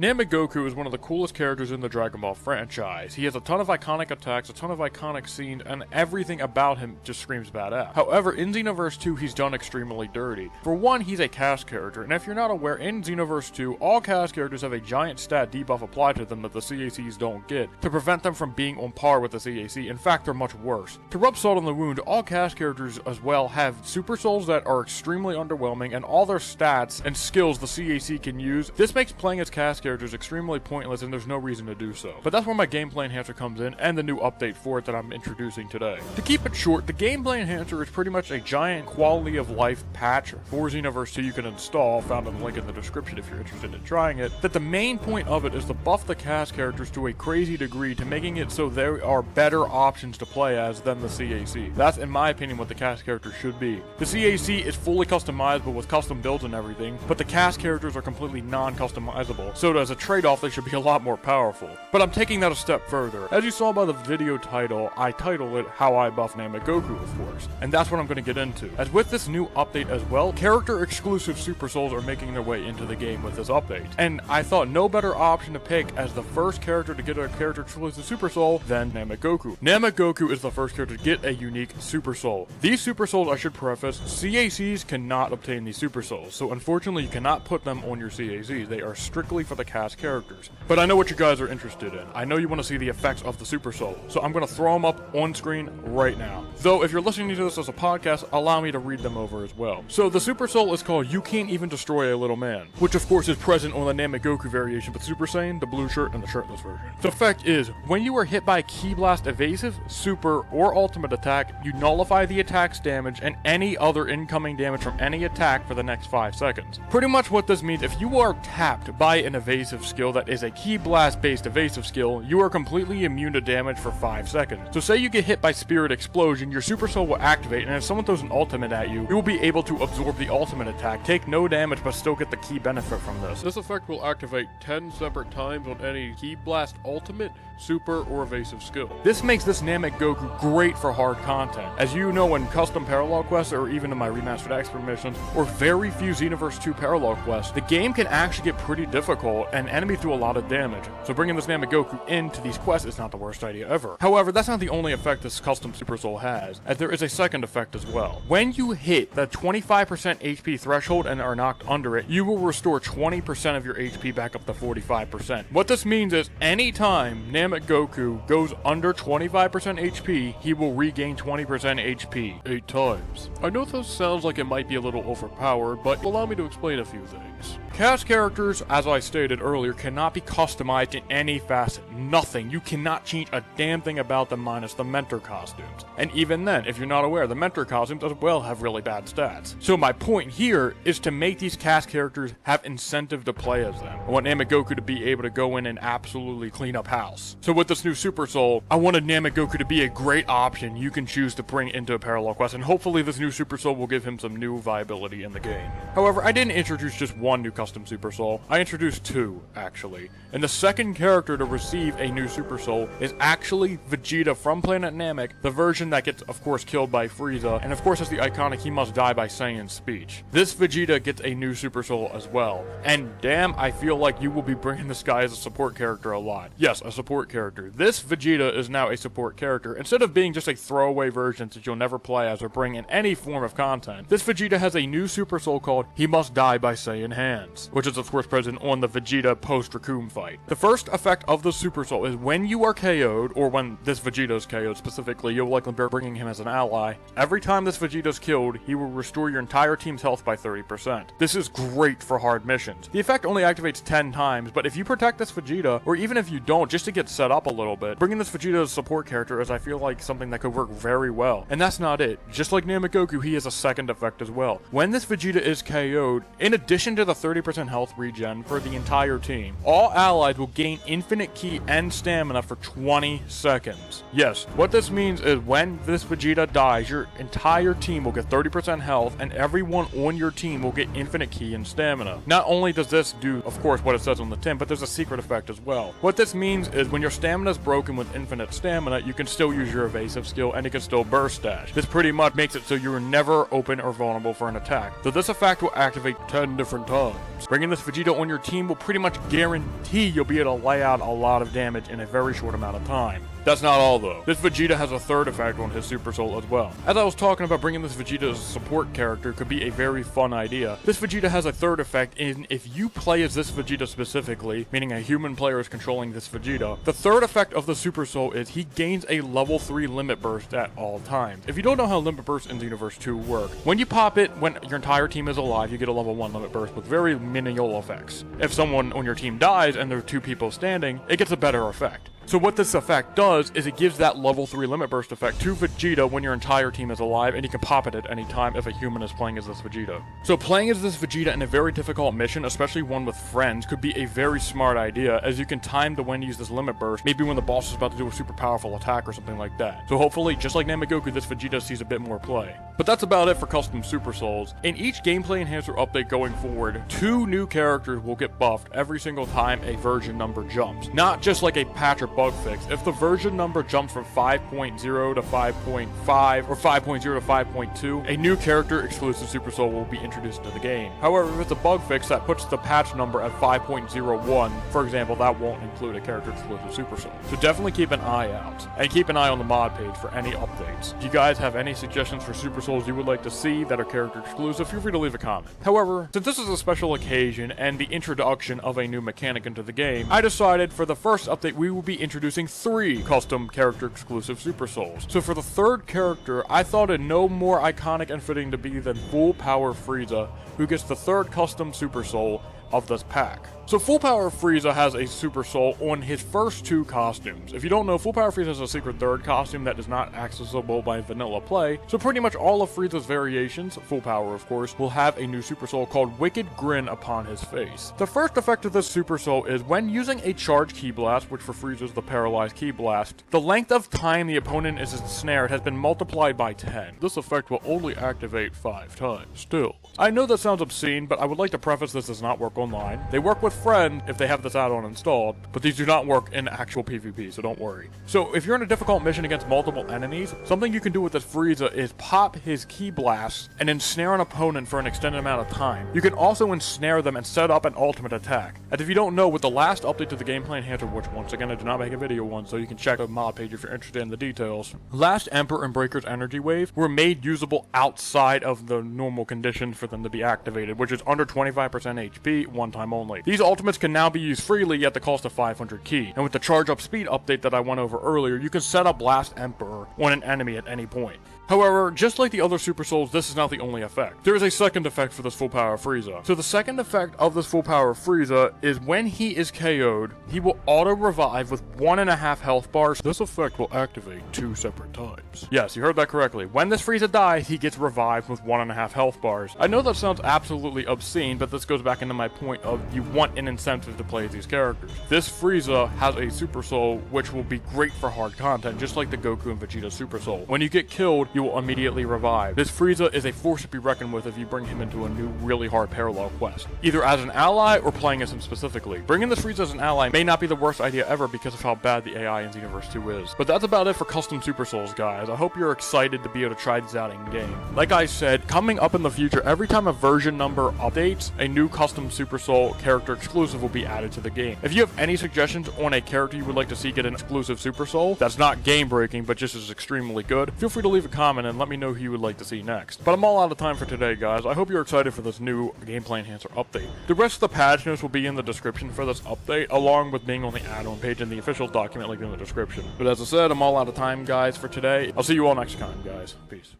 Namek Goku is one of the coolest characters in the Dragon Ball franchise. He has a ton of iconic attacks, a ton of iconic scenes, and everything about him just screams badass. However, in Xenoverse 2, he's done extremely dirty. For one, he's a cast character, and if you're not aware, in Xenoverse 2, all cast characters have a giant stat debuff applied to them that the CACs don't get, to prevent them from being on par with the CAC. In fact, they're much worse. To rub salt on the wound, all cast characters as well have Super Souls that are extremely underwhelming, and all their stats and skills the CAC can use. This makes playing as cast characters extremely pointless, and there's no reason to do so. But that's where my gameplay enhancer comes in, and the new update for it that I'm introducing today. To keep it short, the gameplay enhancer is pretty much a giant quality of life patch for Xenoverse 2 you can install, found in the link in the description if you're interested in trying it, that the main point of it is to buff the cast characters to a crazy degree to making it so there are better options to play as than the CAC. That's, in my opinion, what the cast characters should be. The CAC is fully customizable with custom builds and everything, but the cast characters are completely non-customizable, so as a trade-off they should be a lot more powerful. But I'm taking that a step further. As you saw by the video title, I titled it How I Buff Namek Goku, of course, and that's what I'm going to get into. As with this new update as well, character-exclusive Super Souls are making their way into the game with this update, and I thought no better option to pick as the first character to get a character-exclusive Super Soul than Namek Goku. Namek Goku is the first character to get a unique Super Soul. These Super Souls, I should preface, CACs cannot obtain these Super Souls, so unfortunately you cannot put them on your CACs. They are strictly for the cast characters. But I know what you guys are interested in. I know you want to see the effects of the Super Soul, so I'm going to throw them up on screen right now. Though if you're listening to this as a podcast, allow me to read them over as well. So the Super Soul is called You Can't Even Destroy a Little Man, which of course is present on the Namek Goku variation with Super Saiyan, the blue shirt, and the shirtless version. The effect is, when you are hit by a Ki Blast evasive, super, or ultimate attack, you nullify the attack's damage and any other incoming damage from any attack for the next 5 seconds. Pretty much what this means, if you are tapped by an evasive skill that is a Ki Blast based evasive skill, you are completely immune to damage for 5 seconds. So say you get hit by Spirit Explosion, your Super Soul will activate, and if someone throws an ultimate at you, you will be able to absorb the ultimate attack, take no damage, but still get the key benefit from this. This effect will activate 10 separate times on any Ki Blast ultimate, super, or evasive skill. This makes this Namek Goku great for hard content. As you know, in custom parallel quests, or even in my remastered expert missions, or very few Xenoverse 2 parallel quests, the game can actually get pretty difficult and enemies do a lot of damage. So bringing this Namek Goku into these quests is not the worst idea ever. However, that's not the only effect this custom Super Soul has, as there is a second effect as well. When you hit the 25% HP threshold and are knocked under it, you will restore 20% of your HP back up to 45%. What this means is, anytime Namek Goku goes under 25% HP, he will regain 20% HP 8 times. I know this sounds like it might be a little overpowered, but allow me to explain a few things. Cast characters, as I stated earlier, cannot be customized in any facet. Nothing. You cannot change a damn thing about them minus the mentor costumes. And even then, if you're not aware, the mentor costumes as well have really bad stats. So my point here is to make these cast characters have incentive to play as them. I want Namek Goku to be able to go in and absolutely clean up house. So with this new Super Soul, I wanted Namek Goku to be a great option you can choose to bring into a parallel quest, and hopefully this new Super Soul will give him some new viability in the game. However, I didn't introduce just one new custom Super Soul, I introduced two, actually. And the second character to receive a new Super Soul is actually Vegeta from Planet Namek, the version that gets, of course, killed by Frieza, and of course has the iconic "he must die" by Saiyan speech. This Vegeta gets a new Super Soul as well, and damn, I feel like you will be bringing this guy as a support character a lot. Yes, a support character. This Vegeta is now a support character. Instead of being just a throwaway version that you'll never play as or bring in any form of content, this Vegeta has a new Super Soul called "He Must Die" by Saiyan Hands, which is of course present on the Vegeta post-Raccoon fight. The first effect of the Super Soul is when you are KO'd, or when this Vegeta is KO'd specifically, you'll likely be bringing him as an ally. Every time this Vegeta is killed, he will restore your entire team's health by 30%. This is great for hard missions. The effect only activates 10 times, but if you protect this Vegeta, or even if you don't, just to get set up a little bit, bringing this Vegeta as a support character is, I feel like, something that could work very well. And that's not it. Just like Namek Goku, he has a second effect as well. When this Vegeta is KO'd, in addition to the 30% health regen for the entire team, all allies will gain infinite ki and stamina for 20 seconds. Yes, what this means is when this Vegeta dies, your entire team will get 30% health, and everyone on your team will get infinite ki and stamina. Not only does this do, of course, what it says on the tin, but there's a secret effect as well. What this means is when your stamina is broken with infinite stamina, you can still use your evasive skill and you can still burst dash. This pretty much makes it so you're never open or vulnerable for an attack. So this effect will activate 10 different times. Bringing this Vegeta on your team will pretty much guarantee you'll be able to lay out a lot of damage in a very short amount of time. That's not all though. This Vegeta has a third effect on his Super Soul as well. As I was talking about, bringing this Vegeta as a support character could be a very fun idea. This Vegeta has a third effect in if you play as this Vegeta specifically, meaning a human player is controlling this Vegeta, the third effect of the Super Soul is he gains a level 3 limit burst at all times. If you don't know how limit bursts in Xenoverse 2 work, when you pop it when your entire team is alive, you get a level 1 limit burst with very minimal effects. If someone on your team dies and there are 2 people standing, it gets a better effect. So what this effect does is it gives that level 3 limit burst effect to Vegeta when your entire team is alive, and you can pop it at any time if a human is playing as this Vegeta. So playing as this Vegeta in a very difficult mission, especially one with friends, could be a very smart idea, as you can time to when to use this limit burst, maybe when the boss is about to do a super powerful attack or something like that. So hopefully, just like Namek Goku, this Vegeta sees a bit more play. But that's about it for custom Super Souls. In each gameplay enhancer update going forward, 2 new characters will get buffed every single time a version number jumps. Not just like a patch or bug fix. If the version number jumps from 5.0 to 5.5 or 5.0 to 5.2, a new character exclusive Super Soul will be introduced into the game. However, if it's a bug fix that puts the patch number at 5.01, for example, that won't include a character exclusive Super Soul. So definitely keep an eye out, and keep an eye on the mod page for any updates. If you guys have any suggestions for Super Souls you would like to see that are character exclusive, feel free to leave a comment. However, since this is a special occasion and the introduction of a new mechanic into the game, I decided for the first update we will be introducing 3 custom character exclusive Super Souls. So for the third character, I thought it no more iconic and fitting to be than Full Power Frieza, who gets the third custom Super Soul of this pack. So Full Power Frieza has a Super Soul on his first 2 costumes. If you don't know, Full Power Frieza has a secret third costume that is not accessible by vanilla play, so pretty much all of Frieza's variations, Full Power of course, will have a new Super Soul called Wicked Grin upon his face. The first effect of this Super Soul is when using a charge Ki Blast, which for Frieza is the paralyzed Ki Blast, the length of time the opponent is ensnared has been multiplied by 10. This effect will only activate 5 times. Still, I know that sounds obscene, but I would like to preface this does not work online. They work with friend if they have this add-on installed, but these do not work in actual PvP, so don't worry. So if you're in a difficult mission against multiple enemies, something you can do with this Frieza is pop his Ki Blast and ensnare an opponent for an extended amount of time. You can also ensnare them and set up an ultimate attack. And if you don't know, with the last update to the gameplay enhancer, which once again I did not make a video on, so you can check the mod page if you're interested in the details, last Emperor and Breaker's energy wave were made usable outside of the normal conditions for them to be activated, which is under 25% HP, one time only. These ultimates can now be used freely at the cost of 500 Ki, and with the charge up speed update that I went over earlier, you can set up Last Emperor on an enemy at any point. However, just like the other Super Souls, this is not the only effect. There is a second effect for this Full Power Frieza. So the second effect of this Full Power Frieza is when he is KO'd, he will auto-revive with 1.5 health bars. This effect will activate 2 separate times. Yes, you heard that correctly. When this Frieza dies, he gets revived with 1.5 health bars. I know that sounds absolutely obscene, but this goes back into my point of you want an incentive to play these characters. This Frieza has a Super Soul, which will be great for hard content, just like the Goku and Vegeta Super Soul. When you get killed, you will immediately revive. This Frieza is a force to be reckoned with if you bring him into a new really hard parallel quest, either as an ally or playing as him specifically. Bringing this Frieza as an ally may not be the worst idea ever because of how bad the AI in Xenoverse 2 is. But that's about it for custom Super Souls, guys. I hope you're excited to be able to try these out in game. Like I said, coming up in the future, every time a version number updates, a new custom Super Soul character exclusive will be added to the game. If you have any suggestions on a character you would like to see get an exclusive Super Soul that's not game breaking but just is extremely good, feel free to leave a comment and let me know who you would like to see next. But I'm all out of time for today, guys. I hope you're excited for this new gameplay enhancer update. The rest of the patch notes will be in the description for this update, along with being on the add-on page and the official document link in the description. But as I said, I'm all out of time, guys, for today. I'll see you all next time, guys. Peace.